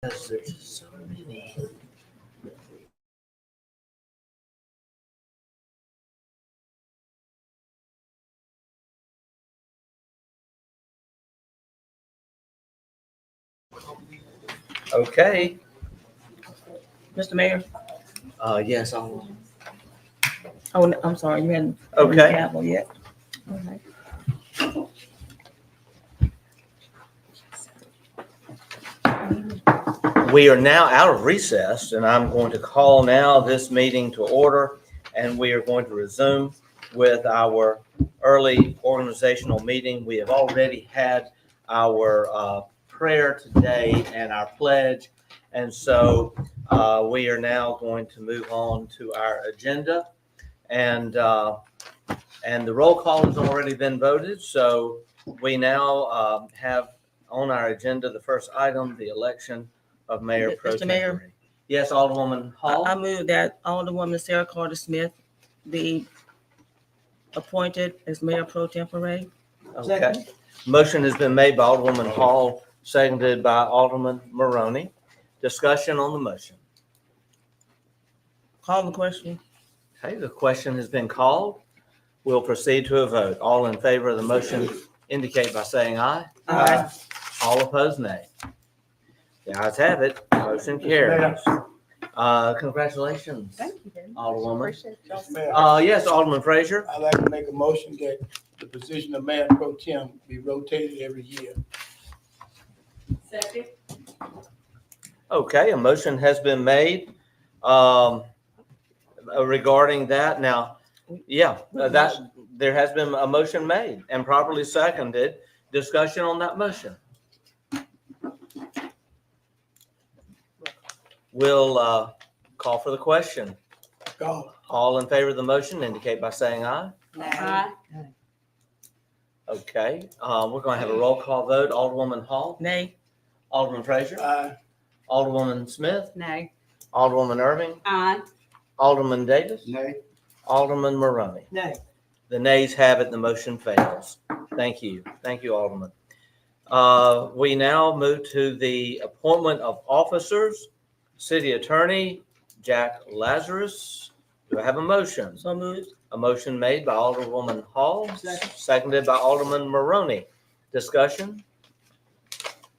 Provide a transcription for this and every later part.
Because there's so many. Okay, Mr. Mayor? yes, I'll. Oh, I'm sorry, you hadn't. Okay. Gavel yet. Okay. We are now out of recess, and I'm going to call now this meeting to order, and we are going to resume with our early organizational meeting. We have already had our prayer today and our pledge, and so we are now going to move on to our agenda. And the roll call has already been voted, so we now have on our agenda the first item, the election of Mayor Pro Mr. Mayor? Tempore. Yes, Alderwoman Hall. I move that Alderwoman Sarah Carter Smith be appointed as Mayor Pro Tempore. Okay. Motion has been made by Alderwoman Hall, seconded by Alderman Maroney. Discussion on the motion. Call the question. Okay, the question has been called. We'll proceed to a vote. All in favor of the motion indicate by saying aye. Aye. All opposed, nay. The ayes have it. Motion carries. Congratulations, Thank you very much. Alderwoman. Appreciate y'all. Yes, Alderman Frazier. I'd like to make a motion that the position of Mayor Pro Tem be rotated every year. Second. Okay, a motion has been made regarding that. Now, yeah, that there has been a motion made and properly seconded. Discussion on that motion. We'll call for the question. Go. All in favor of the motion indicate by saying aye. Aye. Okay, we're going to have a roll call vote. Alderwoman Hall, Nay. Alderman Frazier, Aye. Alderwoman Smith, Nay. Alderwoman Irving, Aye. Alderman Davis, Nay. Alderman Maroney. Nay. The nays have it. The motion fails. Thank you. Thank you, Alderman. We now move to the appointment of officers. City Attorney Jack Lazarus. Do I have a motion? So moved. A motion made by Alderwoman Hall, seconded by Alderman Maroney. Discussion?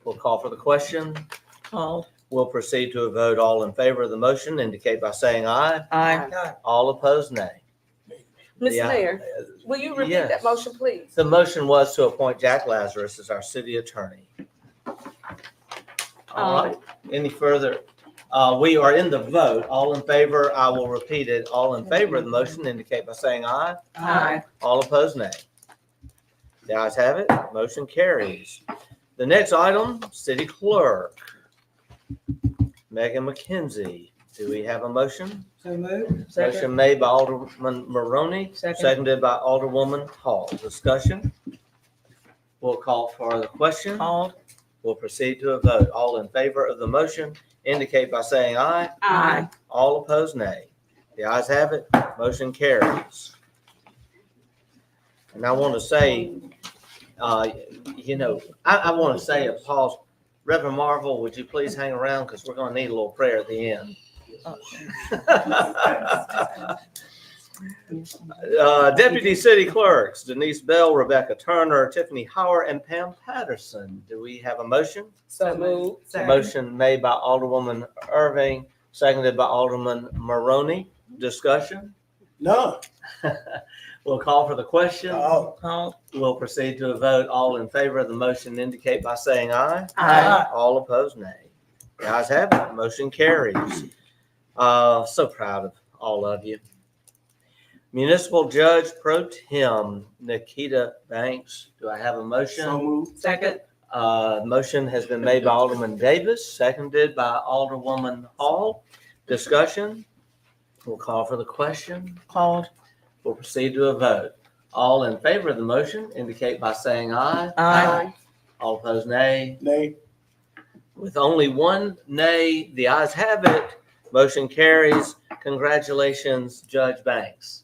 We'll call for the question. Called. We'll proceed to a vote. All in favor of the motion indicate by saying aye. Aye. All opposed, nay. Mr. The- Mayor, will you repeat Yes. that motion, please? The motion was to appoint Jack Lazarus as our city attorney. All right, any further? We are in the vote. All in favor, I will repeat it. All in favor of the motion indicate by saying aye. Aye. All opposed, nay. The ayes have it. Motion carries. The next item, city clerk. Megan McKenzie. Do we have a motion? So moved. Motion made by Alderman Maroney, Second. seconded by Alderwoman Hall. Discussion? We'll call for the question. Called. We'll proceed to a vote. All in favor of the motion indicate by saying aye. Aye. All opposed, nay. The ayes have it. Motion carries. And I want to say, I want to say a pause. Reverend Marvel, would you please hang around because we're going to need a little prayer at the end. Deputy City Clerks, Denise Bell, Rebecca Turner, Tiffany Howard, and Pam Patterson. Do we have a motion? So moved. Motion made by Alderwoman Irving, seconded by Alderman Maroney. Discussion? None. We'll call for the question. Oh. Called. We'll proceed to a vote. All in favor of the motion indicate by saying aye. Aye. All opposed, nay. The ayes have it. Motion carries. So proud of all of you. Municipal Judge Pro Tem Nikita Banks. Do I have a motion? So moved. Second. Motion has been made by Alderman Davis, seconded by Alderwoman Hall. Discussion? We'll call for the question. Called. We'll proceed to a vote. All in favor of the motion indicate by saying aye. Aye. All opposed, nay. Nay. With only one nay, the ayes have it. Motion carries. Congratulations, Judge Banks.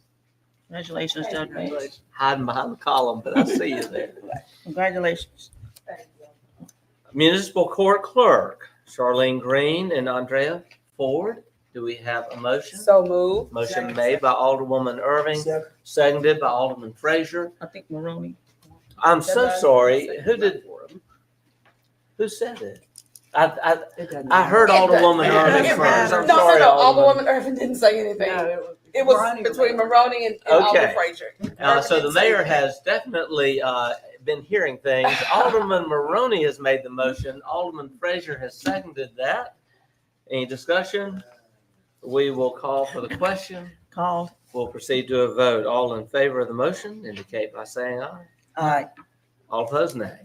Congratulations, Judge Banks. Hiding behind the column, but I see you there. Congratulations. Municipal Court Clerk, Charlene Green and Andrea Ford. Do we have a motion? So move. Motion made by Alderwoman Irving, Second. seconded by Alderman Frazier. I think Maroney. I'm so sorry. Who said it? I heard Alderwoman Irving first. I'm sorry, Alderman. Alderwoman Irvin didn't say anything. It was between Maroney and Alderman Okay. Frazier. So the Irvin didn't say mayor anything. has definitely been hearing things. Alderman Maroney has made the motion. Alderman Frazier has seconded that. Any discussion? We will call for the question. Called. We'll proceed to a vote. All in favor of the motion indicate by saying aye. Aye. All opposed, nay.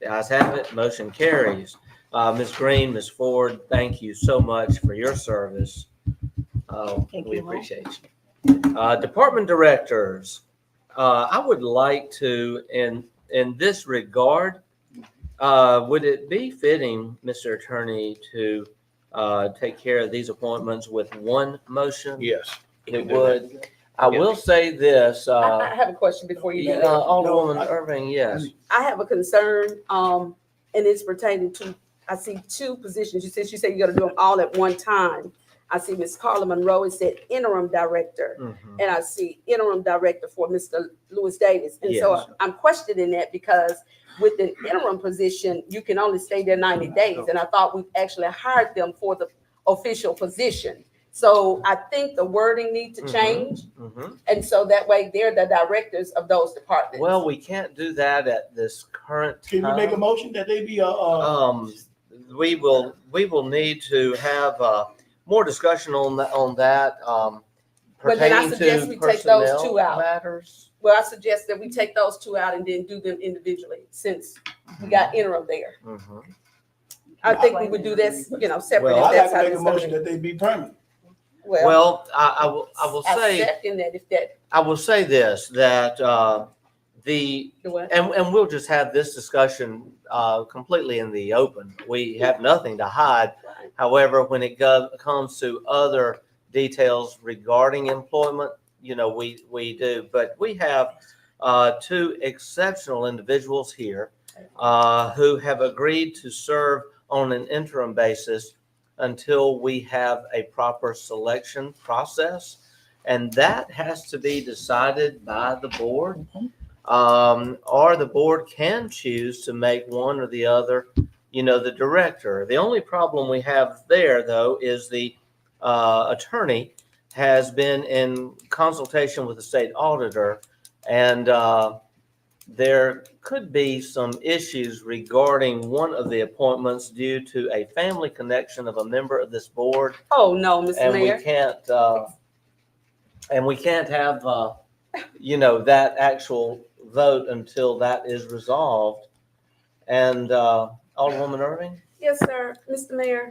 The ayes have it. Motion carries. Ms. Green, Ms. Ford, thank you so much for your service. Thank We you all. appreciate you. Department directors, I would like to, in this regard, would it be fitting, Mr. Attorney, to take care of these appointments with one motion? Yes. It would. I will say this, I have a question before you do that. Alderwoman Irving, yes. I have a concern, and it's pertaining to, I see two positions. You said you're gonna do them all at one time. I see Ms. Carla Monroe, it said interim director, Mhm. and I see interim director for Mr. Lewis Davis. And so Yes. I'm questioning that because with the interim position, you can only stay there 90 days. And I thought we actually hired them for the official position. So I think the wording needs to Mhm. change. Mhm. And so that way they're the directors of those departments. Well, we can't do that at this current time. Can you make a motion that they be, We will need to have more discussion on that But then I pertaining suggest to we take those two personnel out. matters. Well, I suggest that we take those two out and then do them individually, since we got interim there. Mhm. I think we would do this, separate. Well, if I'd like that's to how make a it's gonna motion be. that they be permanent. Well, I will I say, second that if that, I will say this, that the, do what? and we'll just have this discussion completely in the open. We have nothing to hide. However, when it comes to other details regarding employment, we do. But we have two exceptional individuals here who have agreed to serve on an interim basis until we have a proper selection process. And that has to be decided by the board. Or the board can choose to make one or the other, the director. The only problem we have there, though, is the attorney has been in consultation with the state auditor, and there could be some issues regarding one of the appointments due to a family connection of a member of this board, Oh, no, Mr. and Mayor. we can't have that actual vote until that is resolved. And Alderwoman Irving? Yes, sir. Mr. Mayor.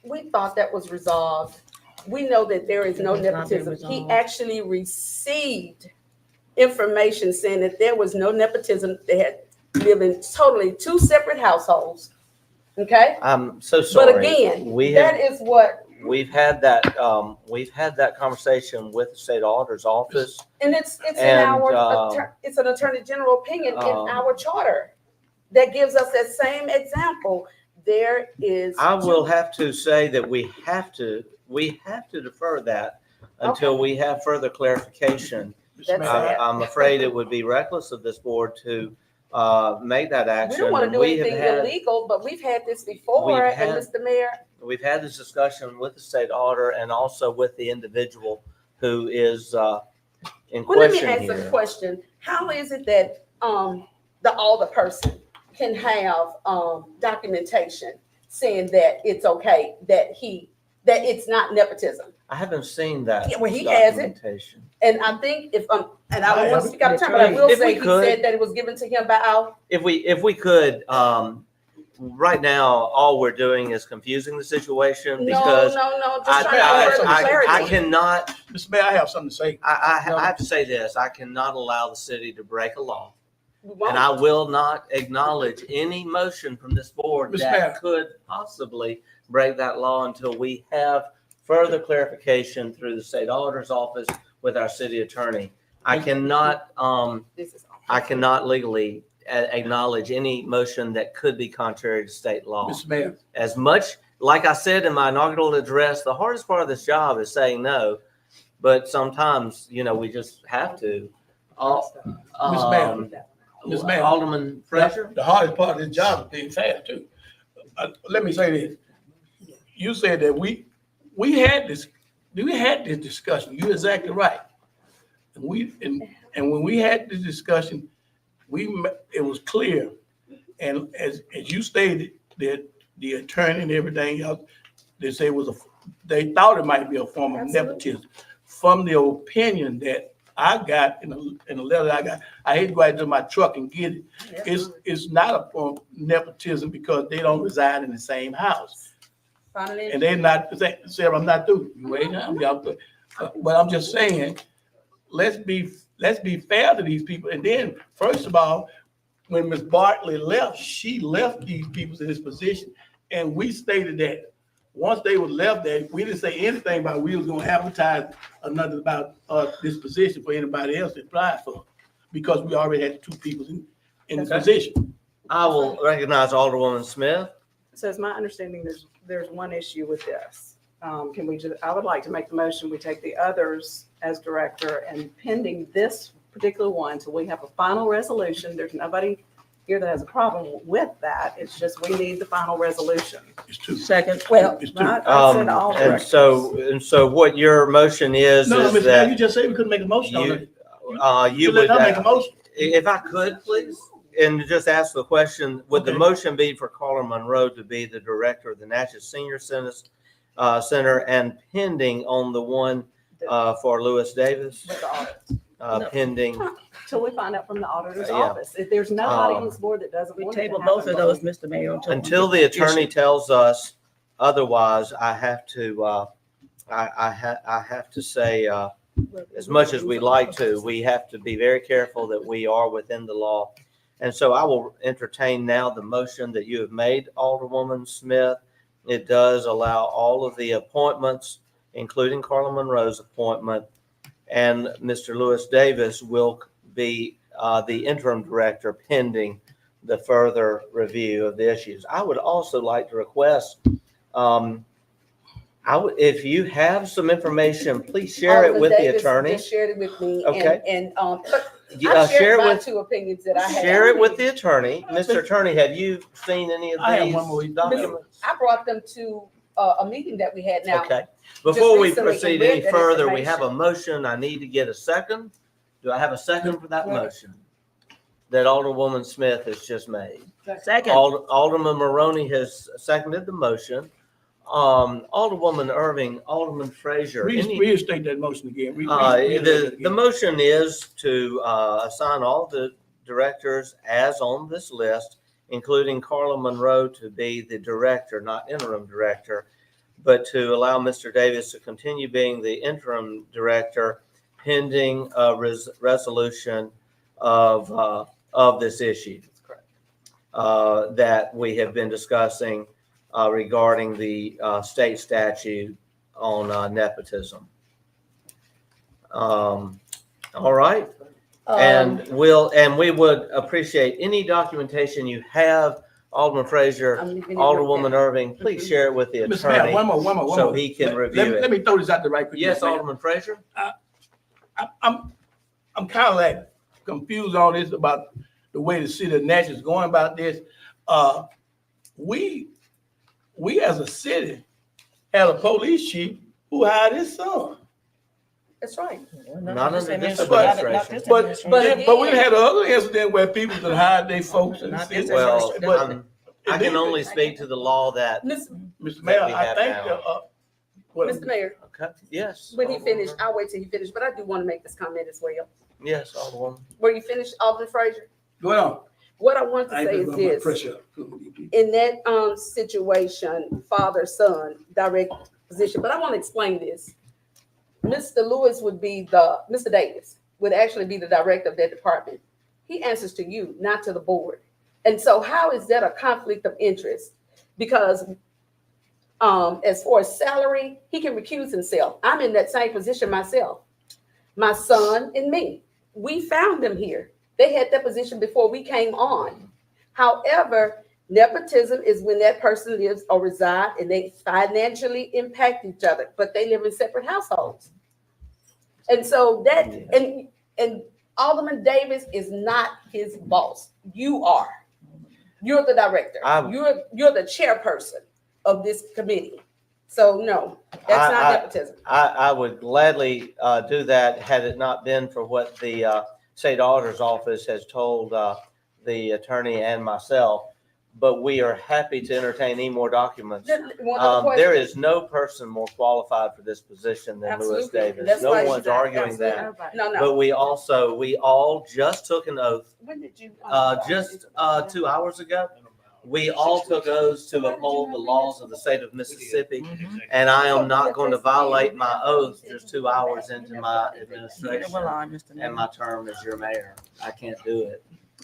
We thought that was resolved. We know that there is no It has not been nepotism. He resolved. actually received information saying that there was no nepotism. They had lived in totally two separate households. Okay? I'm so sorry. But again, We that have, is what, we've had that conversation with the state auditor's office. and it's in And, our, it's an attorney general opinion in our charter that gives us that same example. There is. I will have to say that we have to defer that until we have further clarification. Mr. That's Mayor, it. I'm afraid it would be reckless of this board to make that We action. don't want to do We have anything had- illegal, but we've had this before, We've and had- Mr. Mayor, We've had this discussion with the state auditor and also with the individual who is in well, let me question ask a here. question. How is it that the alder person can have documentation saying that it's okay, that it's not nepotism? I haven't seen that. Yeah, well, he has it. documentation. And I think if and I will speak out of turn, but I will If we say he could- said that it was given to him by Al. If we could, right now, all we're doing is confusing the situation No, because just I trying to get clarity. cannot, Mr. Mayor, I have something to say. I have to say this, I cannot allow the city to break a law. We won't. And I will not acknowledge any motion from this board Mr. that Mayor. could possibly break that law until we have further clarification through the state auditor's office with our city attorney. I cannot This is legally acknowledge any motion that could be contrary to state law. Mr. Mayor, As much, like I said in my inaugural address, the hardest part of this job is saying no, but sometimes, we just have to. Mr. Mayor. Ms. Mayor. Alderman Frazier? the hardest part of this job is being fair too. Let me say this. You said that we had this discussion. You're exactly right. And when we had this discussion, it was clear. And as you stated, that the attorney and everything else, they thought it might be a form of nepotism. From the opinion that I got in a letter I got, I hate to go out to my truck and get it. It's not a form of nepotism because they don't reside in the same house. And they're not, Sarah, I'm not through. You wait, but I'm just saying, let's be fair to these people. And then, first of all, when Ms. Bartley left, she left these people in this position. And we stated that once they were left there, we didn't say anything about we was gonna advertise another about this position for anybody else to apply for, because we already had two people in the position. I will recognize Alderwoman Smith. So it's my understanding there's one issue with this. I would like to make the motion, we take the others as director, and pending this particular one until we have a final resolution. There's nobody here that has a problem with that. It's just we need the final resolution. It's two. Second. Well, It's two. I said all And directors. so what your motion is No, Ms. Mayor, that you just said we couldn't make a motion on it. you let would, her make a motion. if I could, please, and just ask the question, would the Okay. motion be for Carla Monroe to be the director of the Natchez Senior Center and pending on the one for Lewis Davis, With the audit. No. pending? Till we find out from the auditor's Yeah. office. If there's nobody on this board that doesn't We want it to table happen, both of those, Mr. Mayor. Until the attorney tells us otherwise, I have to, I have to say, as much as we'd like to, we have to be very careful that we are within the law. And so I will entertain now the motion that you have made, Alderwoman Smith. It does allow all of the appointments, including Carla Monroe's appointment, and Mr. Lewis Davis will be the interim director pending the further review of the issues. I would also like to request, if you have some information, please share it Alderman with the Davis attorney. just shared it with me. Okay. But Yeah, I share shared it my with, two opinions that I had. share it with the attorney. Mr. Attorney, have you seen any of I have these one more. documents? I brought them to a meeting that we had now. Okay. Before we recently proceed read any that further, we have a information. motion. I need to get a second. Do I have a second for that Right. motion that Alderwoman Smith has just made? Second. Alderman Maroney has seconded the motion. Alderwoman Irving, Alderman Frazier. Reinstate that motion again. The motion is to assign all the directors as on this list, including Carla Monroe to be the director, not interim director, but to allow Mr. Davis to continue being the interim director pending a resolution of this issue that we have been discussing regarding the state statute on nepotism. All right. And we would appreciate any documentation you have, Alderman Frazier, I'm leaving it with Alderwoman them. Irving, please share it with the Ms. Mayor, attorney one more. so he can review Let it. me throw this out there right quick. Yes, Ms. Mayor. Alderman Frazier? I'm kind of like confused on this about the way the city of Natchez is going about this. We as a city had a police chief who hired his son. That's right. Not under this administration. But we had other incident where people could hire their folks in the Not city. this Well, But I can only speak to the law that, Mr. Mayor, we I have think, now. Mr. Mayor, okay, yes. when he Alderwoman finished, Irving. I'll wait till he finished, but I do want to make this comment as well. Yes, Alderwoman. Were you finished, Alderman Frazier? go on. What I want to I say ain't is gonna put my this. pressure up. In that situation, father, son, direct position, but I want to explain this. Mr. Lewis would be Mr. Davis would actually be the director of that department. He answers to you, not to the board. And so how is that a conflict of interest? Because as far as salary, he can recuse himself. I'm in that same position myself. My son and me, we found him here. They had that position before we came on. However, nepotism is when that person lives or reside and they financially impact each other, but they live in separate households. And so that, and Alderman Davis is not his boss. You are. You're the director. You're the chairperson of this committee. So no, that's not nepotism. I would gladly do that had it not been for what the state auditor's office has told the attorney and myself. But we are happy to entertain any more documents. There is no person more qualified for this position than Louis Davis. No one's arguing that. No. But we all just took an oath When did you? just 2 hours ago. We all took oaths to uphold the laws of the state of Mississippi, and I am not going to violate my oath just 2 hours into my administration and my term as your mayor. I can't do it.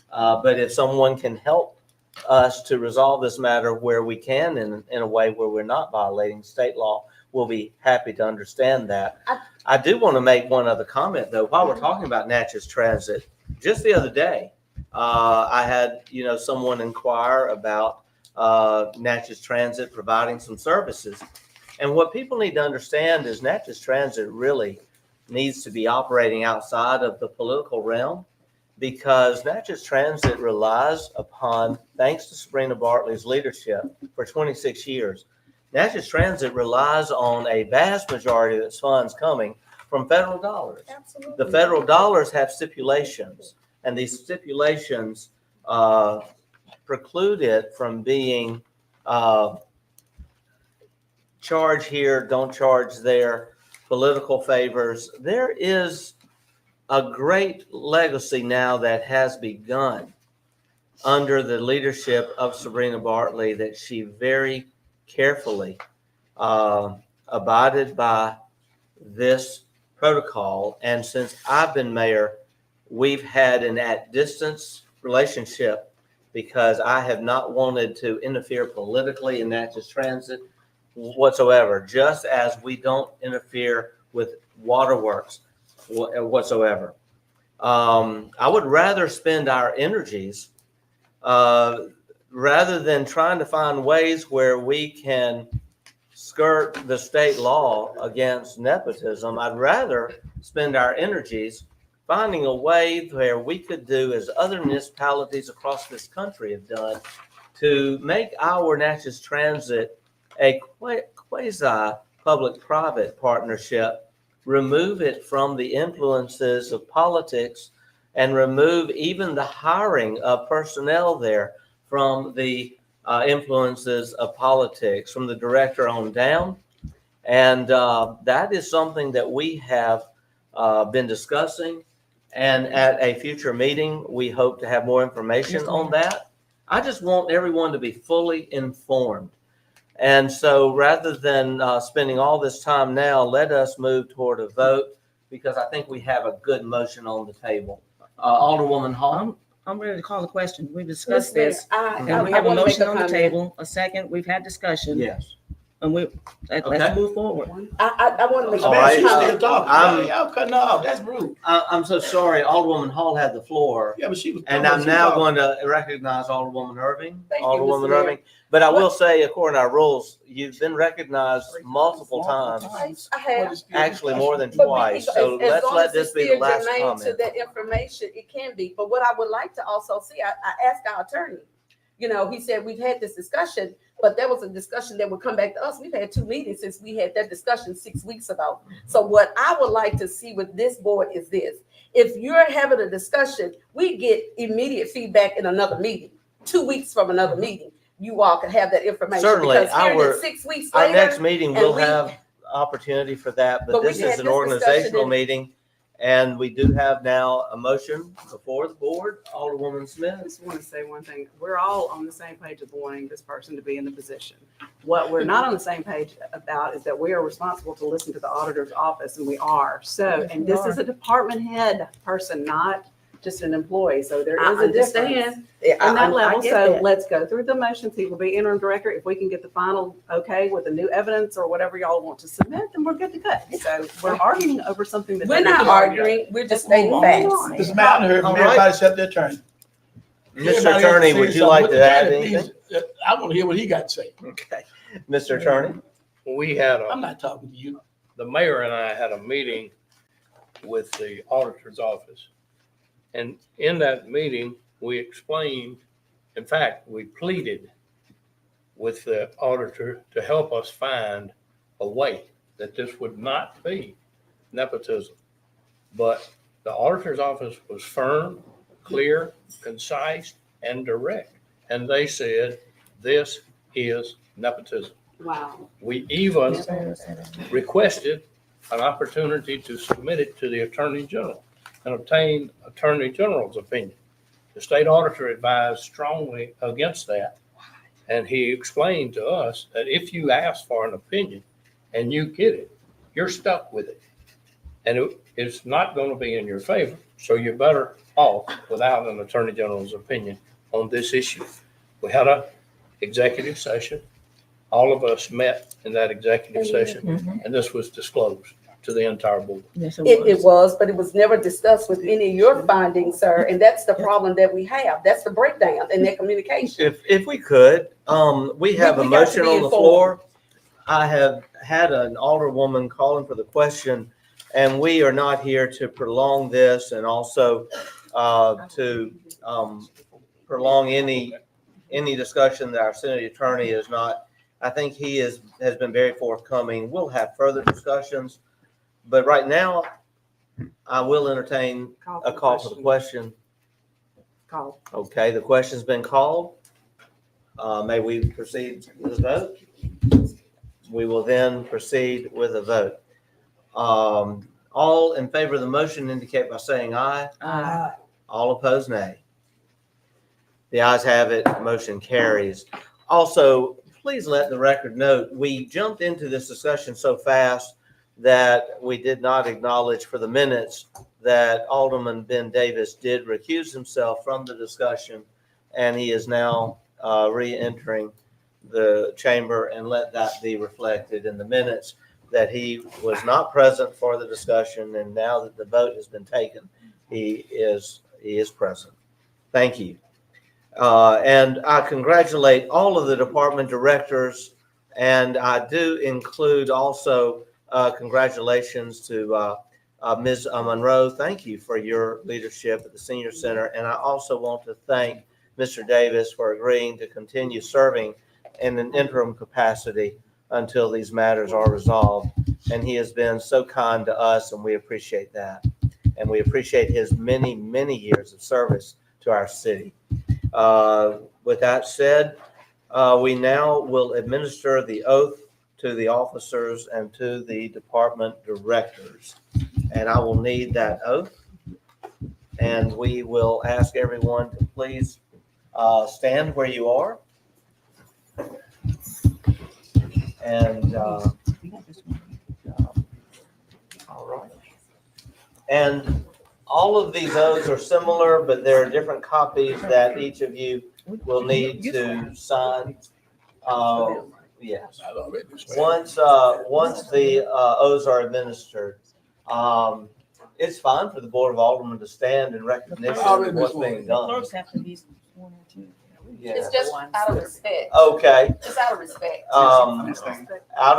But if someone can help us to resolve this matter where we can in a way where we're not violating state law, we'll be happy to understand that. I do want to make one other comment though, while we're talking about Natchez Transit. Just the other day, I had, someone inquire about Natchez Transit providing some services. And what people need to understand is Natchez Transit really needs to be operating outside of the political realm, because Natchez Transit relies upon, thanks to Sabrina Bartley's leadership for 26 years, Natchez Transit relies on a vast majority of its funds coming from federal dollars. Absolutely. The federal dollars have stipulations, and these stipulations preclude it from being charge here, don't charge there, political favors. There is a great legacy now that has begun under the leadership of Sabrina Bartley, that she very carefully abided by this protocol. And since I've been mayor, we've had an at-distance relationship, because I have not wanted to interfere politically in Natchez Transit whatsoever, just as we don't interfere with waterworks whatsoever. I would rather spend our energies rather than trying to find ways where we can skirt the state law against nepotism. I'd rather spend our energies finding a way where we could do as other municipalities across this country have done, to make our Natchez Transit a quasi public-private partnership, remove it from the influences of politics, and remove even the hiring of personnel there from the influences of politics, from the director on down. And that is something that we have been discussing. And at a future meeting, we hope to have more information on that. I just want everyone to be fully informed. And so rather than spending all this time now, let us move toward a vote, because I think we have a good motion on the table. Alderwoman Hall? I'm ready to call the question. We discussed this, I and we have a wanna make motion on the comment. table, a second, we've had discussion, Yes. and Okay. let's move forward. I want to make a All right. She's still comment. talking. Y'all cutting her off. That's rude. I'm so sorry. Alderwoman Hall had the floor. Yeah, but she was. And I'm now going to recognize Alderwoman Irving. Thank you, Alderwoman Mr. Mayor. Irving. But I will say, according to our rules, you've been recognized multiple times, I have. actually more than But twice. as So let's long let as this it's be the still last germane comment. to that information, it can be. But what I would like to also see, I asked our attorney, he said, we've had this discussion, but there was a discussion that would come back to us. We've had 2 meetings since we had that discussion 6 weeks ago. So what I would like to see with this board is this: if you're having a discussion, we get immediate feedback in another meeting, 2 weeks from another meeting. You all can have that information. Certainly, Because hearing it 6 weeks Our later, next meeting and will we- have opportunity for that, But but we this had is an this organizational discussion meeting. And we do have now a motion before the board. Alderwoman I Smith? just want to say one thing. We're all on the same page of wanting this person to be in the position. What we're not on the same page about is that we are responsible to listen to the auditor's office, and we are. So, and this is a department head person, not just an employee, so there I is a difference. understand. On that I level, get so that. let's go through the motions. He will be interim director. If we can get the final okay with the new evidence or whatever y'all want to submit, then we're good to go. So we're arguing over something that. We're not arguing, we're just stating facts. Mr. Mountain heard from All right. everybody except the attorney. Mr. Everybody else Attorney, said would you something. like What to the add attorney, anything? please, I want to hear what he got to say. Okay. Mr. Attorney? We had I'm a, not talking to you. the mayor and I had a meeting with the auditor's office. And in that meeting, we explained, in fact, we pleaded with the auditor to help us find a way that this would not be nepotism. But the auditor's office was firm, clear, concise, and direct. And they said, this is nepotism. Wow. We even requested an opportunity to submit it to the Attorney General and obtain Attorney General's opinion. The state auditor advised strongly against that. And he explained to us that if you ask for an opinion and you get it, you're stuck with it. And it's not going to be in your favor. So you're better off without an Attorney General's opinion on this issue. We had a executive session. All of us met in that executive session, and this was disclosed to the entire board. Yes, It was, but it was never discussed with any of your findings, sir, and that's the problem that we have. That's the breakdown in that communication. If we could, we have a We got to motion be on the informed. floor. I have had an alderwoman calling for the question, and we are not here to prolong this and also to prolong any discussion that our city attorney is not. I think he has been very forthcoming. We'll have further discussions, but right now, I will entertain a call for the question. Call. Okay, the question's been called. May we proceed with the vote? We will then proceed with a vote. All in favor of the motion indicate by saying aye. Aye. All opposed, nay. The ayes have it, motion carries. Also, please let the record note, we jumped into this discussion so fast that we did not acknowledge for the minutes that Alderman Ben Davis did recuse himself from the discussion, and he is now re-entering the chamber, and let that be reflected in the minutes that he was not present for the discussion, and now that the vote has been taken, he is present. Thank you. And I congratulate all of the department directors, and I do include also congratulations to Ms. Monroe. Thank you for your leadership at the Senior Center, and I also want to thank Mr. Davis for agreeing to continue serving in an interim capacity until these matters are resolved. And he has been so kind to us, and we appreciate that. And we appreciate his many, many years of service to our city. With that said, we now will administer the oath to the officers and to the department directors. And I will need that oath. And we will ask everyone to please stand where you are. And all right. And all of these oaths are similar, but there are different copies that each of you will need to sign. Yes. I already swear. Once the oaths are administered, it's fine for the Board of Aldermen to stand in recognition of what's being done. Clerks have to be sworn in too. Yeah. It's just out of respect. Okay. Just out of respect. Out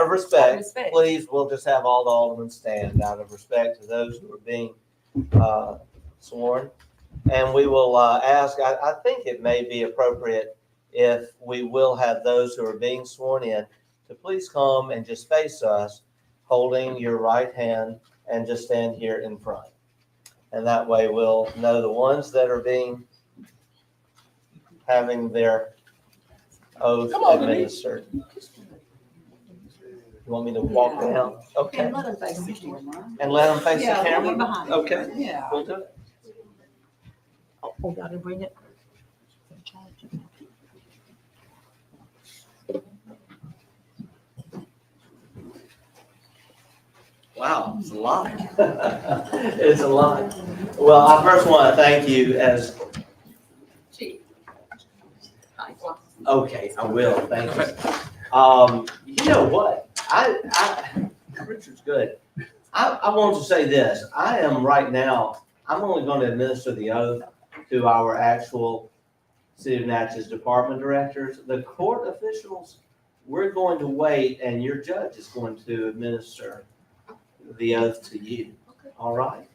of respect, Respect. please, we'll just have all the aldermen stand out of respect to those who are being sworn. And we will ask, I think it may be appropriate if we will have those who are being sworn in to please come and just face us, holding your right hand, and just stand here in front. And that way we'll know the ones that are having their oath administered. You want me to walk down? Okay. And let them face the camera. And let them face the Yeah, camera? we'll be behind you. Okay, Yeah. we'll do it. Oh, y'all didn't bring it? Wow, it's a lot. It's a lot. Well, I first want to thank you as, okay, I will, thank you. You know what? Richard's good. I want to say this. I am right now, I'm only going to administer the oath to our actual City of Natchez department directors. The court officials, we're going to wait, and your judge is going to administer the oath to you. All right?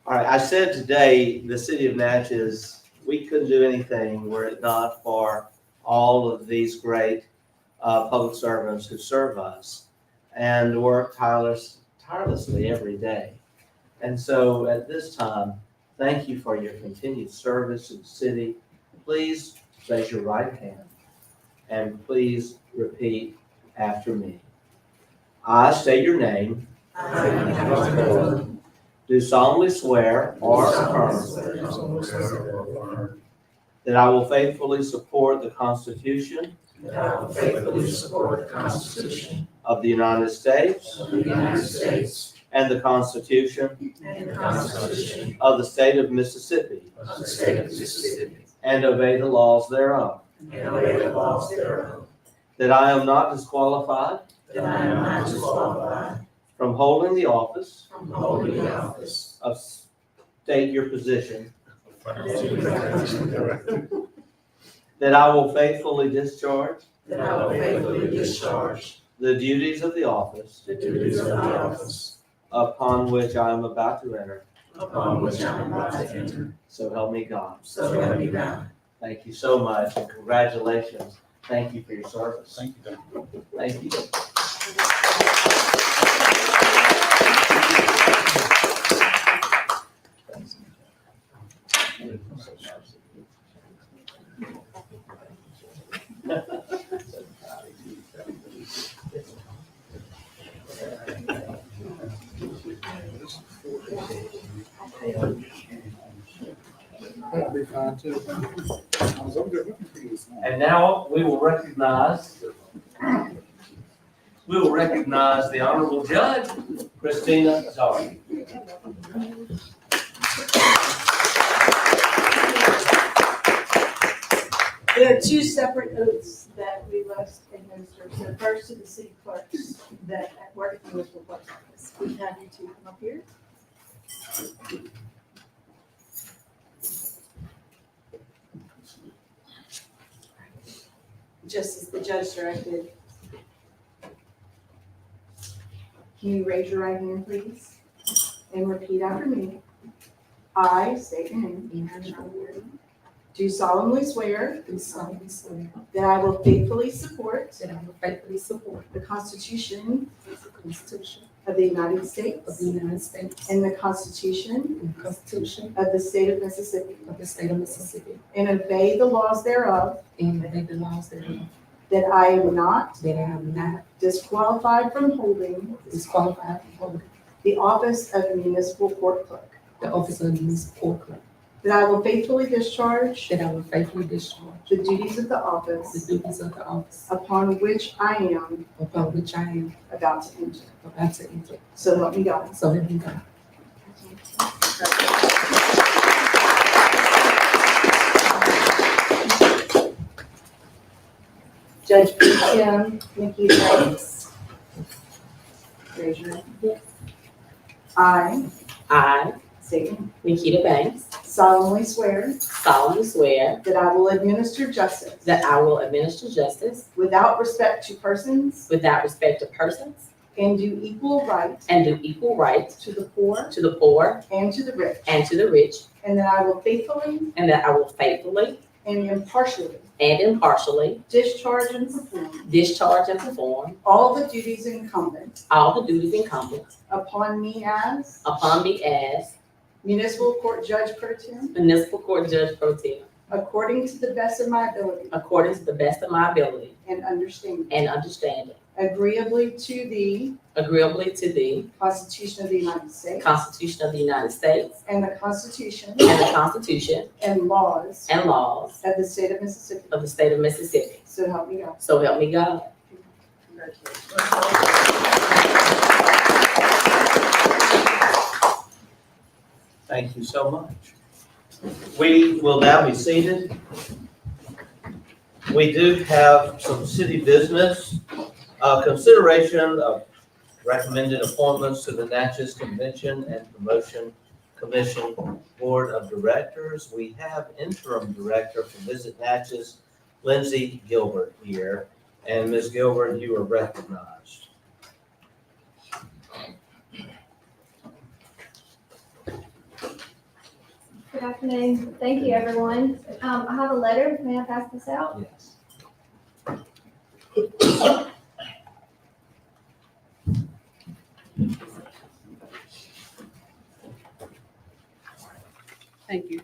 All right, I said today, the City of Natchez, we couldn't do anything were it not for all of these great public servants who serve us and work tirelessly every day. And so at this time, thank you for your continued service to the city. Please raise your right hand and please repeat after me. I state your name. Do solemnly swear or affirm that I will faithfully support the Constitution of the United States and the Constitution of the State of Mississippi and obey the laws thereof. That I am not disqualified from holding the office of state your position. That I will faithfully discharge the duties of the office upon which I am about to enter. So help me God. Thank you so much and congratulations. Thank you for your service. Thank you. Thank you. That'll be fine too. I was over there looking for you this morning. And now we will recognize the Honorable Judge, Christina Zari. There are two separate oaths that we must administer. So first to the city clerks that work at the municipal clerk's office. We have you two come up here. Just as the judge directed. Can you raise your right hand, please? And repeat after me. I state your name. Do solemnly swear. That I will faithfully support. The Constitution. Of the United States. And the Constitution. Of the State of Mississippi. And obey the laws thereof. That I am not. Disqualified from holding. The office of municipal court clerk. That I will faithfully discharge. The duties of the office. Upon which I am. About to enter. So help me God. Judge Pro Tem Nikki Banks. Raise your hand. I state your name. Nikita Banks, Solemnly swear solemnly swear that I will administer justice that I will administer justice without respect to persons without respect to persons and do equal right and do equal right to the poor to the poor and to the rich, and to the rich, and that I will faithfully and that I will faithfully and impartially and impartially discharge and perform all the duties incumbent all the duties incumbent upon me as Municipal Court Judge Pro Tem, Municipal Court Judge Pro Tem, according to the best of my ability according to the best of my ability and understanding, and understanding, agreeably to the agreeably to the Constitution of the United States Constitution of the United States and the Constitution and the Constitution and laws and laws of the State of Mississippi. of the State of Mississippi. So help me God. So help me God. Thank you so much. We will now be seated. We do have some city business. Consideration of recommended appointments to the Natchez Convention and Promotion Commission Board of Directors. We have interim director for Visit Natchez, Lindsay Gilbert here. And Ms. Gilbert, you are recognized. Good afternoon. Thank you, everyone. I have a letter. May I pass this out? Yes. Thank you.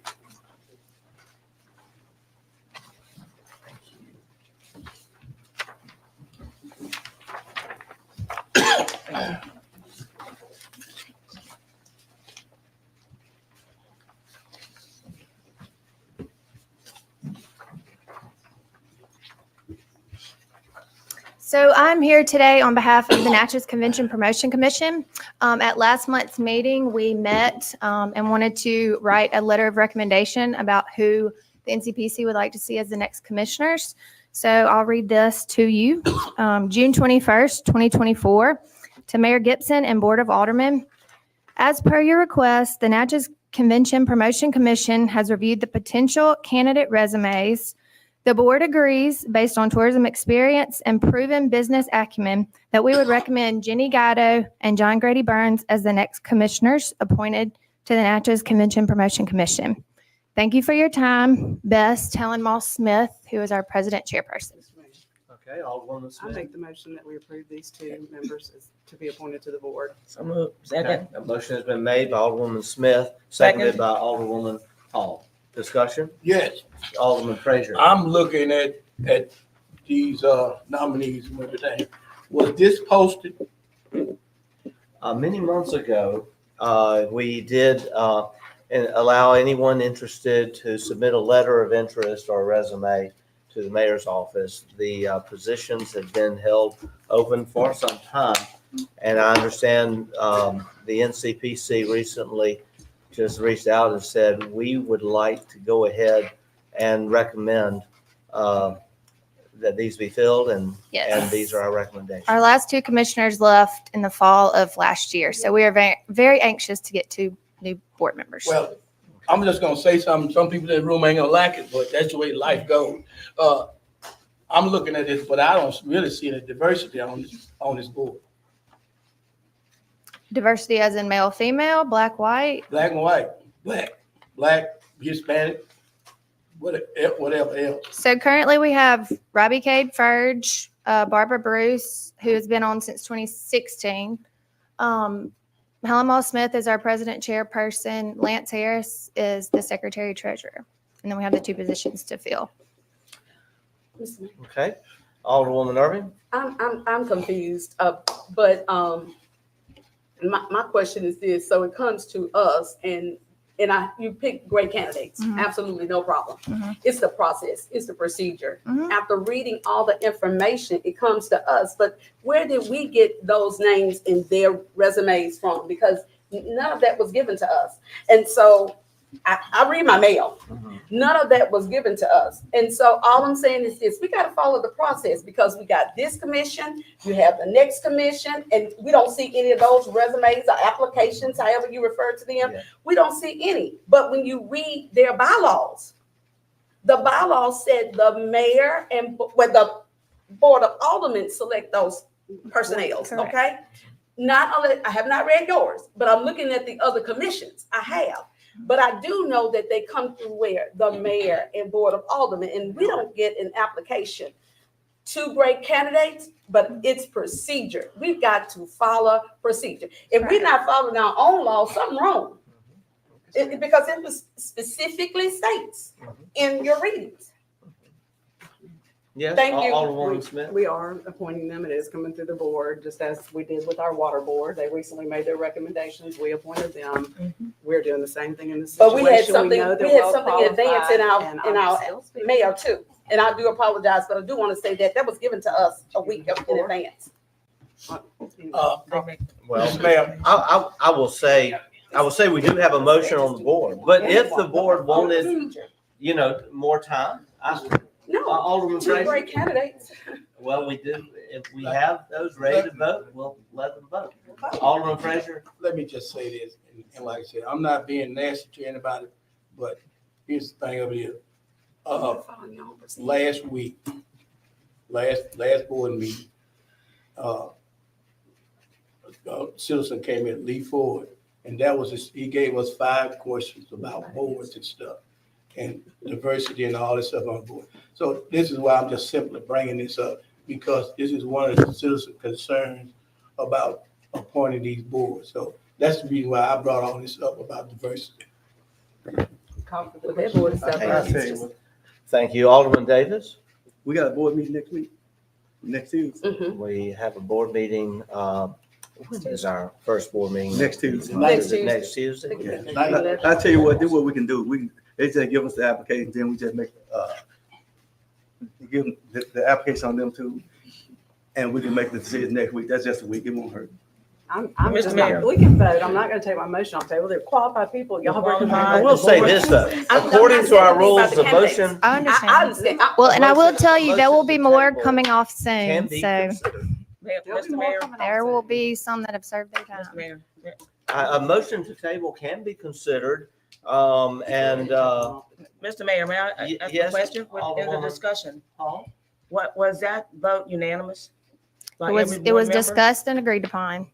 So I'm here today on behalf of the Natchez Convention Promotion Commission. At last month's meeting, we met and wanted to write a letter of recommendation about who the NCPC would like to see as the next commissioners. So I'll read this to you. June 21st, 2024, to Mayor Gibson and Board of Aldermen. As per your request, the Natchez Convention Promotion Commission has reviewed the potential candidate resumes. The board agrees, based on tourism experience and proven business acumen, that we would recommend Jenny Gatto and John Grady Burns as the next commissioners appointed to the Natchez Convention Promotion Commission. Thank you for your time. Best, Helen Moss Smith, who is our president chairperson. Okay, Alderwoman I Smith. make the motion that we approve these two members to be appointed to the board. So moved. Second. Okay, a motion has been made by Alderwoman Smith, seconded Second. by Alderwoman Hall. Discussion? Yes, Alderman Frazier. I'm looking at these nominees and everything. Was this posted? Many months ago, we did allow anyone interested to submit a letter of interest or a resume to the mayor's office. The positions have been held open for some time. And I understand the NCPC recently just reached out and said, we would like to go ahead and recommend that these be filled, and these are our recommendations. Our last two commissioners left in the fall of last year, so we are very, very anxious to get two new board members. Well, I'm just gonna say something. Some people in the room ain't gonna like it, but that's the way life goes. I'm looking at this, but I don't really see any diversity on this board. Diversity as in male, female, black, white. Black and white, black, Hispanic, whatever else. So currently we have Robbie Cade Furge, Barbara Bruce, who has been on since 2016. Helen Moss Smith is our president chairperson. Lance Harris is the secretary treasurer. And then we have the two positions to fill. Okay, Alderwoman Irving? I'm confused, but my question is this: so it comes to us, and you pick great candidates, absolutely no problem. It's the process, it's the procedure. After reading all the information, it comes to us. But where did we get those names in their resumes from? Because none of that was given to us, and so I read my mail. None of that was given to us. And so all I'm saying is this: we got to follow the process, because we got this commission, you have the next commission, and we don't see any of those resumes or applications, however you refer to them. Yeah. We don't see any. But when you read their bylaws, the bylaws said the mayor and the board of aldermen select those personnel, Correct. okay? I have not read yours, but I'm looking at the other commissions. I have. But I do know that they come through where? The mayor and board of aldermen, and we don't get an application. Two great candidates, but it's procedure. We've got to follow procedure. If we're not following our own law, something wrong. Because it was specifically states in your readings. Yes, Thank you. Alderwoman Smith? We are appointing them. It is coming through the board, just as we did with our water board. They recently made their recommendations. We appointed them. We're doing the same thing in this But situation. we had something, know they're we had well something advanced in qualified, and our I'm still speaking. mail too. And I do apologize, but I do want to say that was given to us a week in advance. Well, Ma'am, I will say, I will say we do have a motion on the board, but if the board wanted, more time, No, Alderman two Fraser, great candidates. well, we do, if we have those ready to vote, we'll let them vote. Alderman Fraser? Let me just say this, and like I said, I'm not being nasty to anybody, but here's the thing over here. Last week, last board meeting, a citizen came in, Lee Ford, and he gave us 5 questions about boards and stuff, and diversity and all this stuff on board. So this is why I'm just simply bringing this up, because this is one of the citizen concerns about appointing these boards. So that's the reason why I brought all this up about diversity. But that board is Okay. I'll tell you what, Thank you. Alderman Davis? we got a board meeting next week, next Tuesday. Mhm. We have a board meeting, when is our first board meeting? Next Tuesday. Next Tuesday. Next Tuesday? Yeah. I'll tell you what, this is what we can do. They just give us the application, then we just make, give them the application on them too. And we can make the decision next week. That's just a week. It won't hurt. I'm Mr. just Mayor. not, we can vote. I'm not gonna take my motion off the table. They're qualified people. Y'all bring them I back. will say this though, according to our rules, the motion I I understand. understand. Well, and I will motion- tell you, there will be motion to more table coming off can soon. be So considered. There'll be Mr. more Mayor, coming off there will soon. be some that have served their time. Mr. Mayor, A motion to table can be considered, and, Mr. Mayor, may I ask a Yes, question in the Alderwoman. discussion? Paul? What, was that vote unanimous? By It was, every it was board member? discussed and agreed upon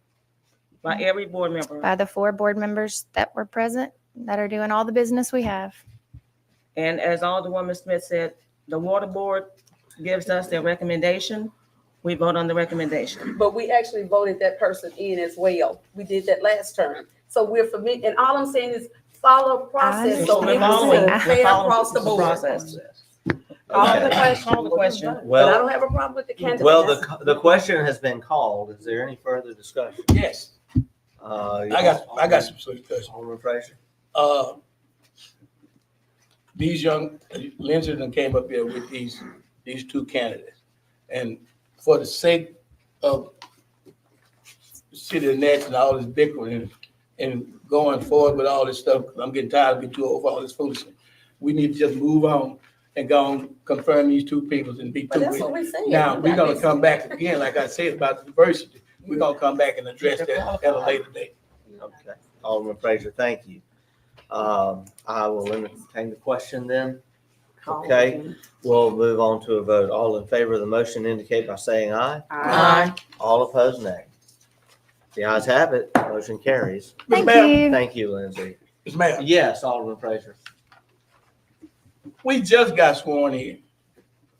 By every board member? by the 4 board members that were present that are doing all the business we have. And as Alderwoman Smith said, the water board gives us their recommendation. We vote on the recommendation. But we actually voted that person in as well. We did that last term. So we're familiar, and all I'm saying is follow process. So We're it following- was we're fair following across the the board. process. Call the Okay. question. Call the question. But I Well, don't have a problem with the candidate. well, the question has been called. Is there any further discussion? Yes, I got some discussion. Alderman Fraser? These young, Lindsay done came up here with these 2 candidates. And for the sake of the city of Natchez and all this bickering and going forward with all this stuff, 'cause I'm getting tired of being too old for all this foolishness. We need to just move on and go and confirm these 2 people and be But through that's with what it. we said. Now, we're gonna come back again, like I said, about the diversity. We're gonna come back and address that at a later date. Okay. Alderman Fraser, thank you. I will entertain the question then. Okay, we'll move on to a vote. All in favor of the motion indicate by saying aye. Aye. All opposed, nay. The ayes have it. Motion carries. Thank Ma'am. you. Thank you, Lindsay. Ms. Mayor, Yes, Alderman Fraser. we just got sworn in.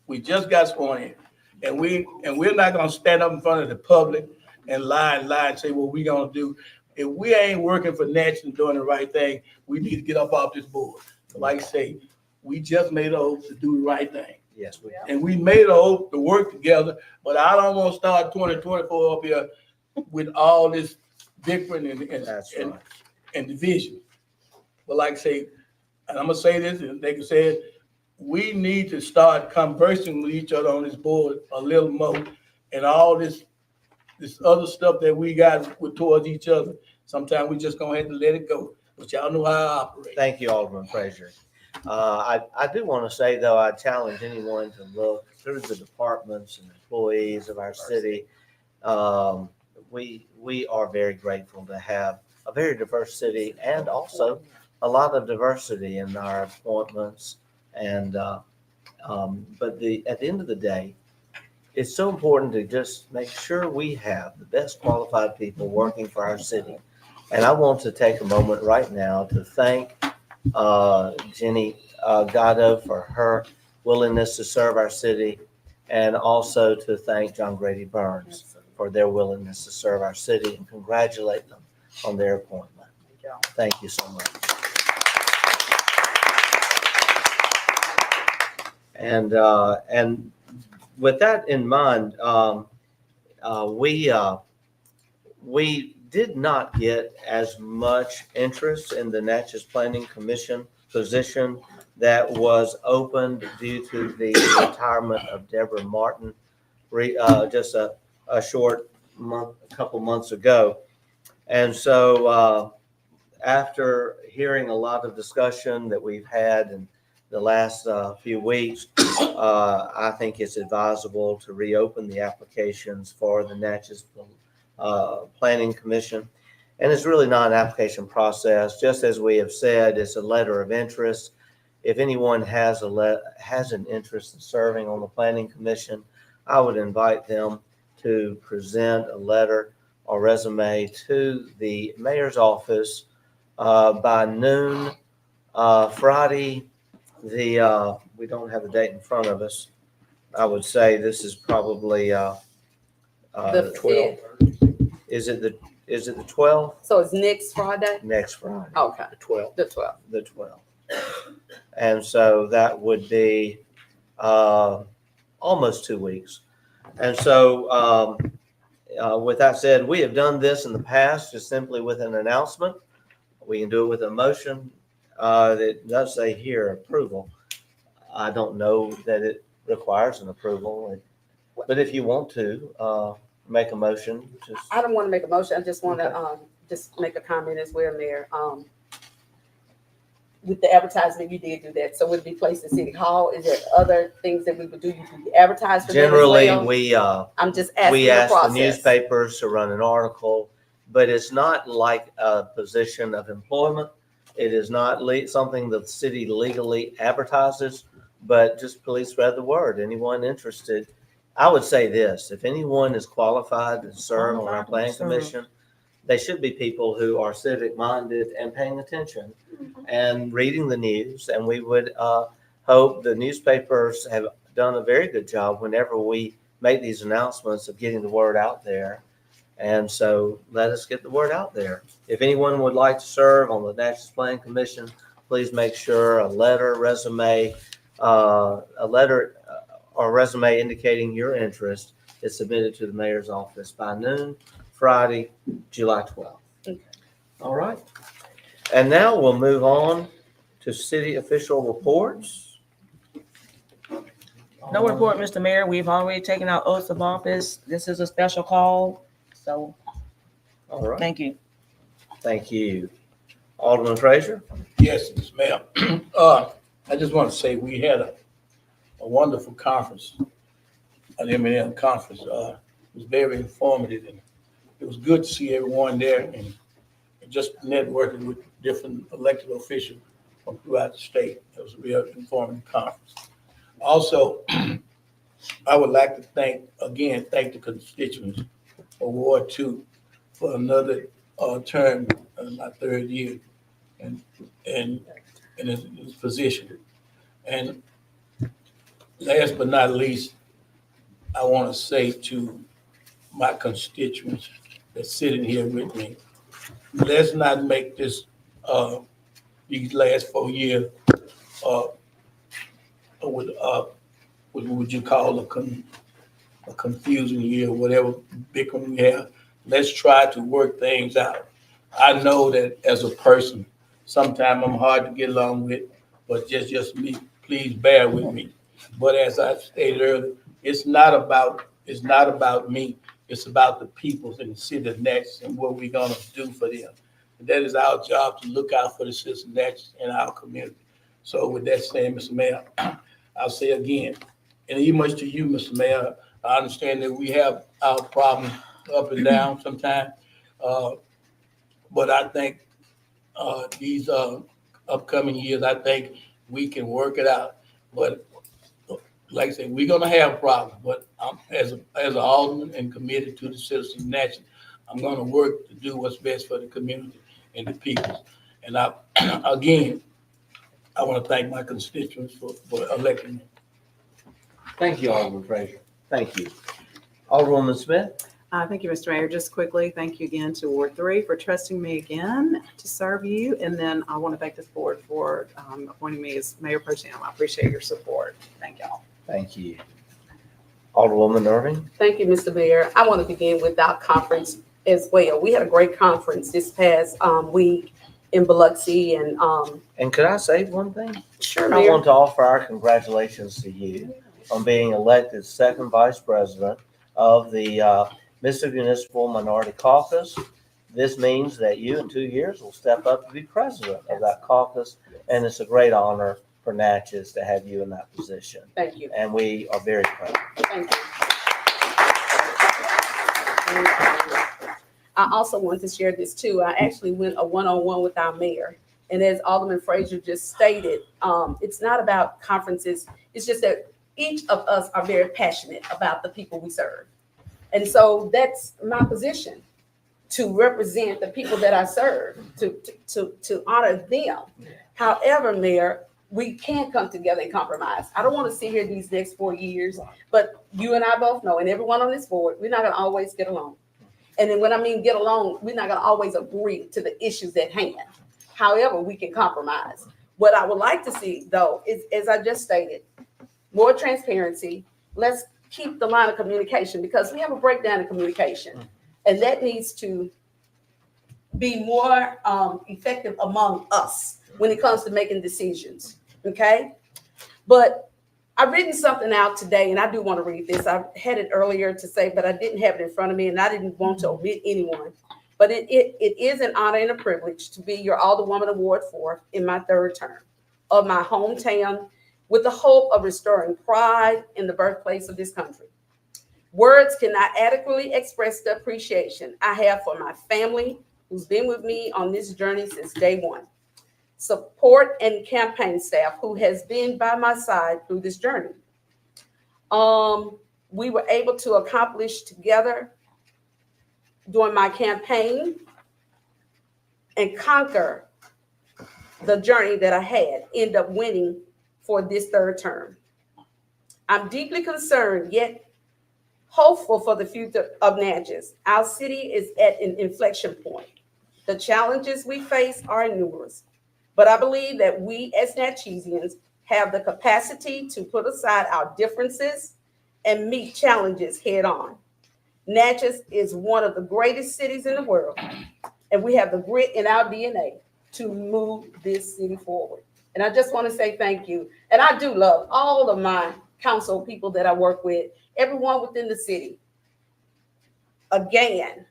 We just got sworn in. And we're not gonna stand up in front of the public and lie and say what we gonna do. If we ain't working for Natchez and doing the right thing, we need to get up off this board. Like I say, we just made an oath to do the right thing. Yes, we And we made an oath to work together, but I don't wanna start 2024 up here with all this different That's and right. and division. But like I say, and I'm gonna say this, and they can say it, we need to start conversing with each other on this board a little more. And all this other stuff that we got with towards each other, sometimes we just gonna have to let it go. But y'all know how I operate. Thank you, Alderman Fraser. I do want to say, though, I challenge anyone to look through the departments and employees of our city. We are very grateful to have a very diverse city and also a lot of diversity in our appointments. And, but at the end of the day, it's so important to just make sure we have the best qualified people working for our city. And I want to take a moment right now to thank Jenny Gatto for her willingness to serve our city, and also to thank John Grady Burns for their willingness to serve our city, and congratulate them on their appointment. Thank you so much. And with that in mind, we did not get as much interest in the Natchez Planning Commission position that was opened due to the retirement of Deborah Martin just a couple months ago. And so after hearing a lot of discussion that we've had in the last few weeks, I think it's advisable to reopen the applications for the Natchez Planning Commission. And it's really not an application process. Just as we have said, it's a letter of interest. If anyone has an interest in serving on the Planning Commission, I would invite them to present a letter or resume to the mayor's office by noon Friday. We don't have the date in front of us. I would say this is probably The 12th. Is it the 12th? So it's next Friday? Next Friday. Okay, The 12th. the 12th. The 12th. And so that would be almost 2 weeks. And so with that said, we have done this in the past just simply with an announcement. We can do it with a motion that does say here approval. I don't know that it requires an approval, but if you want to make a motion, just I don't want to make a motion. I just want to just make a comment as well, Mayor. With the advertisement, you did do that. So would it be placed in City Hall? Is there other things that we would do? You can advertise for them as generally well? I'm just asking we the ask the process. newspapers to run an article, but it's not like a position of employment. It is not something that the city legally advertises, but just please spread the word. Anyone interested? I would say this, if anyone is qualified to serve on our planning commission, they should be people who are civic minded and paying attention and reading the news. And we would hope the newspapers have done a very good job whenever we make these announcements of getting the word out there. And so let us get the word out there. If anyone would like to serve on the Natchez Planning Commission, please make sure a letter, resume indicating your interest is submitted to the mayor's office by noon, Friday, July 12th. Okay. All right. And now we'll move on to city official reports. No report, Mr. Mayor. We've already taken our oaths of office. This is a special call, so All right. thank you. Thank you. Alderman Frazier? Yes, Ms. Mayor. I just want to say we had a wonderful conference, an M&M conference. It was very informative, and it was good to see everyone there and just networking with different elected officials from throughout the state. It was a real informative conference. Also, I would like to thank the constituents for Ward 2 for another term, my third year in his position. And last but not least, I want to say to my constituents that's sitting here with me, let's not make this these last 4 years with what would you call a confusing year, whatever bickering we have. Let's try to work things out. I know that as a person, sometimes I'm hard to get along with, but just me. Please bear with me. But as I stated earlier, it's not about me. It's about the people in the city of Natchez and what we're gonna do for them. And that is our job, to look out for the citizens of Natchez and our community. So with that said, Mr. Mayor, I'll say again, and even much to you, Mr. Mayor, I understand that we have our problems up and down sometimes. But I think these upcoming years, I think we can work it out. But like I said, we're gonna have problems, but as an alderman and committed to the citizens of Natchez, I'm gonna work to do what's best for the community and the people. And I want to thank my constituents for electing me. Thank you, Alderman Frazier. Thank you. Alderwoman Smith? Thank you, Mr. Mayor. Just quickly, thank you again to Ward 3 for trusting me again to serve you. And then I want to thank this board for appointing me as Mayor Pro Tem. I appreciate your support. Thank y'all. Thank you. Alderwoman Irving? Thank you, Mr. Mayor. I want to begin with our conference as well. We had a great conference this past week in Biloxi, and could I say one thing? sure, I Mayor. want to offer our congratulations to you on being elected second vice president of the Mississippi Municipal Minority Caucus. This means that you in 2 years will step up to be president of that caucus, and it's a great honor for Natchez to have you in that position. Thank you. And we are very proud. Thank you. I also want to share this too. I actually went a one-on-one with our mayor. And as Alderman Frazier just stated, it's not about conferences. It's just that each of us are very passionate about the people we serve. And so that's my position, to represent the people that I serve, to honor them. However, Mayor, we can come together and compromise. I don't want to sit here these next 4 years, but you and I both know, and everyone on this board, we're not going to always get along. And then when I mean get along, we're not going to always agree to the issues at hand. However, we can compromise. What I would like to see, though, is, as I just stated, more transparency. Let's keep the line of communication, because we have a breakdown in communication, and that needs to be more effective among us when it comes to making decisions. Okay, but I've written something out today, and I do want to read this. I had it earlier to say, but I didn't have it in front of me, and I didn't want to omit anyone. But it is an honor and a privilege to be your Alderwoman Award 4 in my 3rd term of my hometown, with the hope of restoring pride in the birthplace of this country. Words cannot adequately express the appreciation I have for my family, who's been with me on this journey since day one. Support and campaign staff who has been by my side through this journey. We were able to accomplish together during my campaign and conquer the journey that I had, end up winning for this 3rd term. I'm deeply concerned, yet hopeful for the future of Natchez. Our city is at an inflection point. The challenges we face are numerous, but I believe that we as Natchezians have the capacity to put aside our differences and meet challenges head on. Natchez is one of the greatest cities in the world, and we have the grit in our DNA to move this city forward. And I just want to say thank you. And I do love all of my council people that I work with, everyone within the city. Again,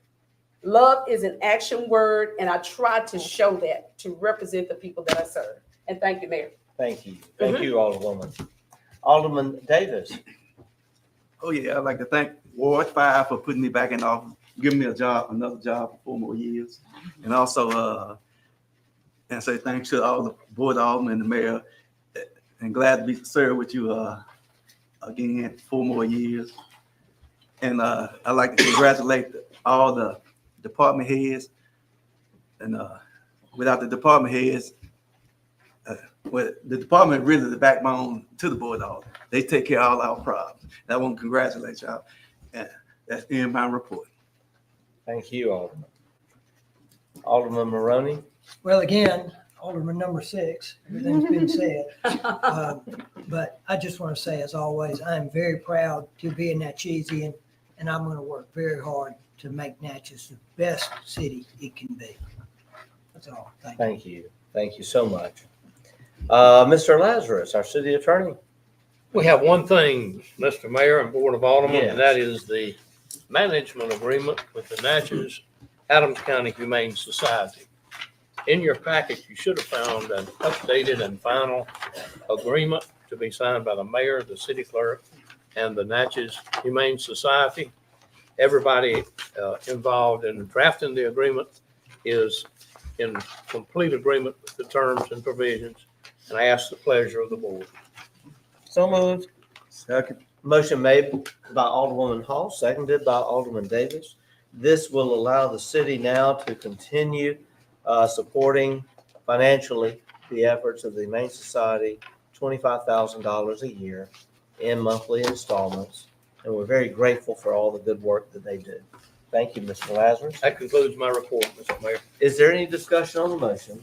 love is an action word, and I try to show that to represent the people that I serve. And thank you, Mayor. Thank you. Thank you, Alderwoman. Alderman Davis. Oh, yeah, I'd like to thank Ward 5 for putting me back in office, giving me a job, another job for 4 more years. And also, and say thanks to all the board aldermen and the mayor, and glad to be served with you again 4 more years. And I'd like to congratulate all the department heads. And without the department heads, well, the department is really the backbone to the board aldermen. They take care of all our problems. And I want to congratulate y'all. And that's in my report. Thank you, Alderman. Alderman Maroney. Well, again, Alderman number 6, everything's been said. But I just want to say, as always, I am very proud to be a Natchezian, and I'm going to work very hard to make Natchez the best city it can be. That's all. Thank you. Thank you. Thank you so much. Mr. Lazarus, our city attorney. We have one thing, Mr. Mayor and Board of Aldermen, Yes. and that is the management agreement with the Natchez Adams County Humane Society. In your packet, you should have found an updated and final agreement to be signed by the mayor, the city clerk, and the Natchez Humane Society. Everybody involved in drafting the agreement is in complete agreement with the terms and provisions, and I ask the pleasure of the board. So moved. Second. Motion made by Alderwoman Hall, seconded by Alderman Davis. This will allow the city now to continue supporting financially the efforts of the Humane Society, $25,000 a year in monthly installments. And we're very grateful for all the good work that they do. Thank you, Mr. Lazarus. That concludes my report, Mr. Mayor. Is there any discussion on the motion?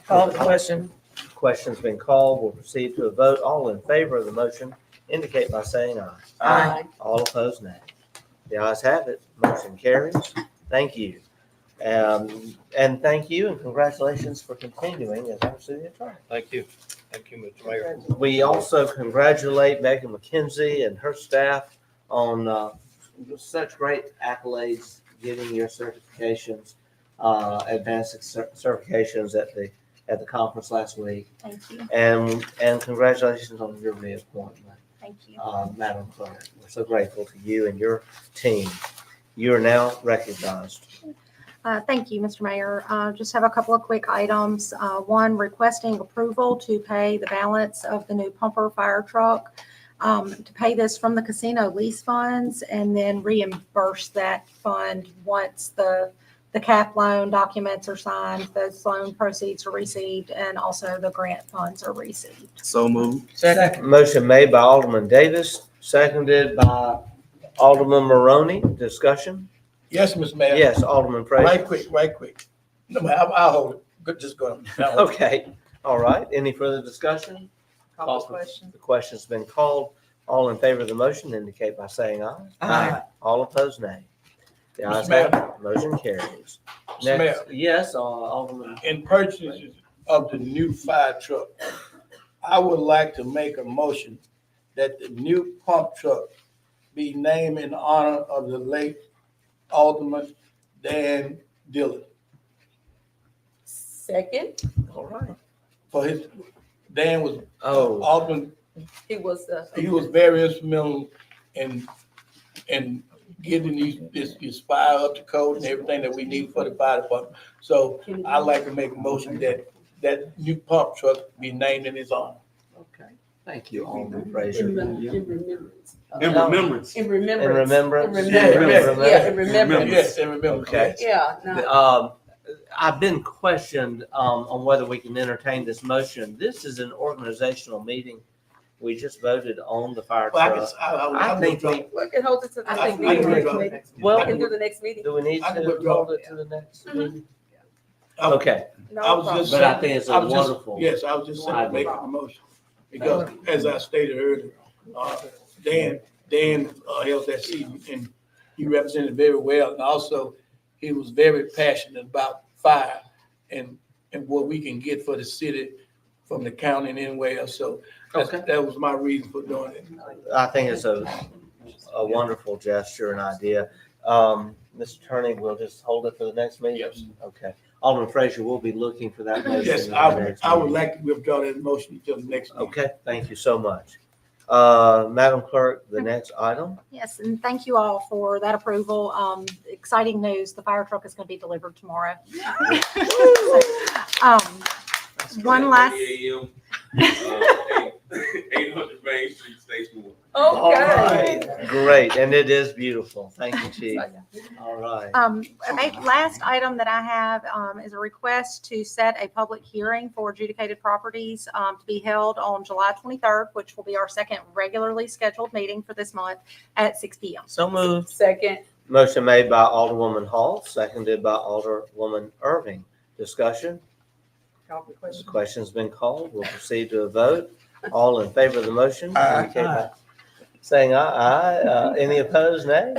Call the question. Question's been called. We'll proceed to a vote. All in favor of the motion indicate by saying aye. Aye. All opposed, nay. The ayes have it. Motion carries. Thank you. And thank you and congratulations for continuing as our city attorney. Thank you. Thank you, Mr. Mayor. We also congratulate Megan McKenzie and her staff on such great accolades getting your certifications, advanced certifications at the conference last week. Thank you. And congratulations on your reappointment, Thank you. Madam Clerk. We're so grateful to you and your team. You are now recognized. Thank you, Mr. Mayor. Just have a couple of quick items. One, requesting approval to pay the balance of the new pumper fire truck, to pay this from the casino lease funds and then reimburse that fund once the CAP loan documents are signed, those loan proceeds are received, and also the grant funds are received. So moved. Second. Motion made by Alderman Davis, seconded by Alderman Maroney. Discussion? Yes, Mr. Mayor. Yes, Alderman Fraser. Right quick. No, I'll hold it. Good, just go. Okay, all right. Any further discussion? Call the question. The question's been called. All in favor of the motion indicate by saying aye. Aye. All opposed, nay. The Mr. ayes have it. Motion carries. Mr. Mayor. Next, yes, Alderman. In purchases of the new fire truck, I would like to make a motion that the new pump truck be named in honor of the late Alderman Dan Dillon. Second, All right. For his, Dan was Oh, Alderman, he was, he was very instrumental in getting this fire up to code and everything that we need for the fire department. So I'd like to make a motion that new pump truck be named in his honor. okay. Thank you, Alderman Fraser. in remembrance. In remembrance. In In remembrance. remembrance? In Yeah, remembrance, yeah, in remembrance. Yes, and remember. Okay. Yeah, no. I've been questioned on whether we can entertain this motion. This is an organizational meeting. We just voted on the fire Well, truck. I think withdraw. We can hold it to the I next can meeting. withdraw. Well, I can do the next meeting. do we need I can to withdraw. hold it to the next meeting? I- Okay, No I was problem. just but I think it's I a was just- wonderful. Yes, I was just saying, idea. making a motion, because as I stated earlier, Dan held that seat and he represented very well. And also, he was very passionate about fire and what we can get for the city from the county and anywhere else. So Okay. that was my reason for doing it. I think it's a wonderful gesture and idea. Mr. Attorney, we'll just hold it for the next meeting? Yes. Okay. Alderman Fraser will be looking for that motion. Yes, in the I would next meeting. like to withdraw that motion until the next meeting. Okay, thank you so much. Madam Clerk, the next item? Yes, and thank you all for that approval. Exciting news, the fire truck is going to be delivered tomorrow. One last, 800 Main Street, Station 1. All Okay. right, great, and it is beautiful. Thank you, Chief. All right. last item that I have is a request to set a public hearing for adjudicated properties to be held on July 23rd, which will be our second regularly scheduled meeting for this month at 6 p.m. So moved. Second, Motion made by Alderwoman Hall, seconded by Alderwoman Irving. Discussion? Call the The question. question's been called. We'll proceed to a vote. All in favor of the motion? indicate by saying aye. Any opposed, nay?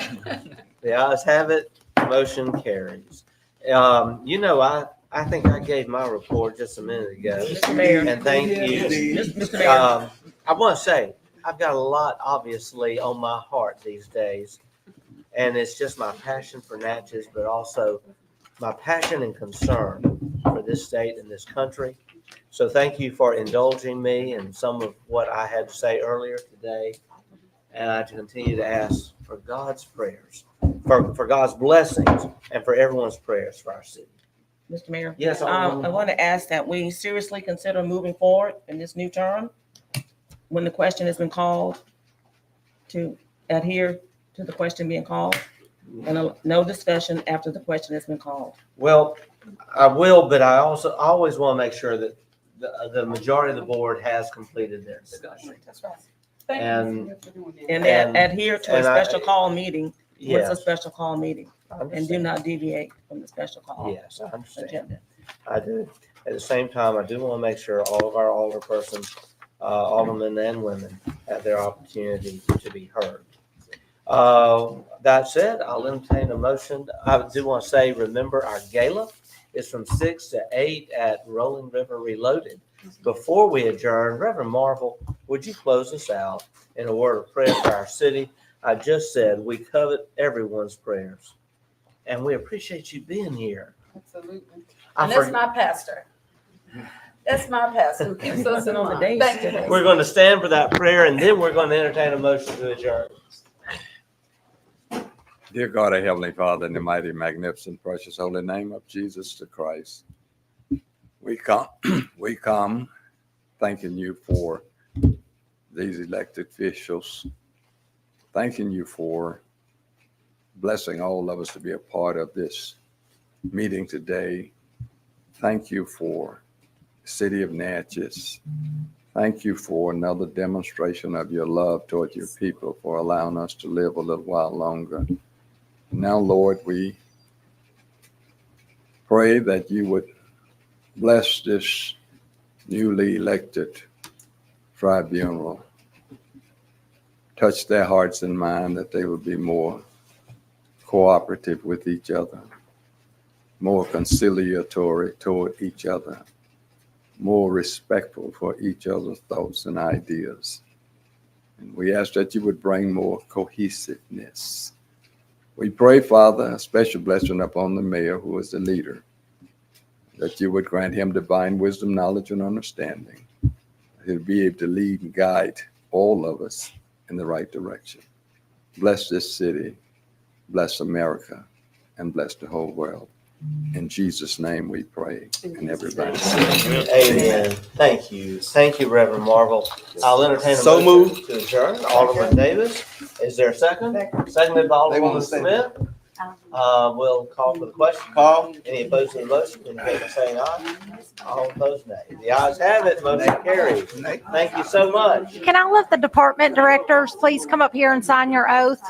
The ayes have it. Motion carries. I think I gave my report just a minute ago. Mr. Mayor. And thank you. Mr. Mayor. I want to say, I've got a lot, obviously, on my heart these days. And it's just my passion for Natchez, but also my passion and concern for this state and this country. So thank you for indulging me in some of what I had to say earlier today. And I continue to ask for God's prayers, for God's blessings, and for everyone's prayers for our city. Mr. Mayor. Yes, I Alderwoman. want to ask that we seriously consider moving forward in this new term when the question has been called, to adhere to the question being called, and no discussion after the question has been called. Well, I will, but I always want to make sure that the majority of the board has completed their discussion. that's right. And- And And- adhere to a and I- special call meeting. What's a Yes, special call meeting? I And do understand. not deviate from the special call Yes, I understand. agenda. I do. At the same time, I do want to make sure all of our alderpersons, aldermen and women have their opportunity to be heard. That said, I'll entertain a motion. I do want to say, remember our gala is from 6 to 8 at Rolling River Reloaded. Before we adjourn, Reverend Marvel, would you close us out in a word of prayer for our city? I just said we covet everyone's prayers and we appreciate you being here. Absolutely. I And that's for- my pastor. That's my pastor who keeps us in On the line. days Thank you. today. We're going to stand for that prayer, and then we're going to entertain a motion to adjourn. Dear God, our Heavenly Father, in the mighty, magnificent, precious, holy name of Jesus the Christ, we come thanking you for these elected officials, thanking you for blessing all of us to be a part of this meeting today. Thank you for the city of Natchez. Thank you for another demonstration of your love toward your people, for allowing us to live a little while longer. Now, Lord, we pray that you would bless this newly elected tribunal. Touch their hearts and minds that they would be more cooperative with each other, more conciliatory toward each other, more respectful for each other's thoughts and ideas. And we ask that you would bring more cohesiveness. We pray, Father, a special blessing upon the mayor who is the leader, that you would grant him divine wisdom, knowledge, and understanding. He'll be able to lead and guide all of us in the right direction. Bless this city, bless America, and bless the whole world. In Jesus' name we pray, and everybody says, Amen. Thank you. Thank you, Reverend Marvel. I'll entertain a So motion to adjourn. Alderman Davis, is there a second? Seconded by Alderman Smith. We'll call for the question. Paul? Any opposed to the motion, indicate by saying aye. All opposed, nay. The ayes have it, motion carries. Thank you so much. Can I let the department directors please come up here and sign your oath?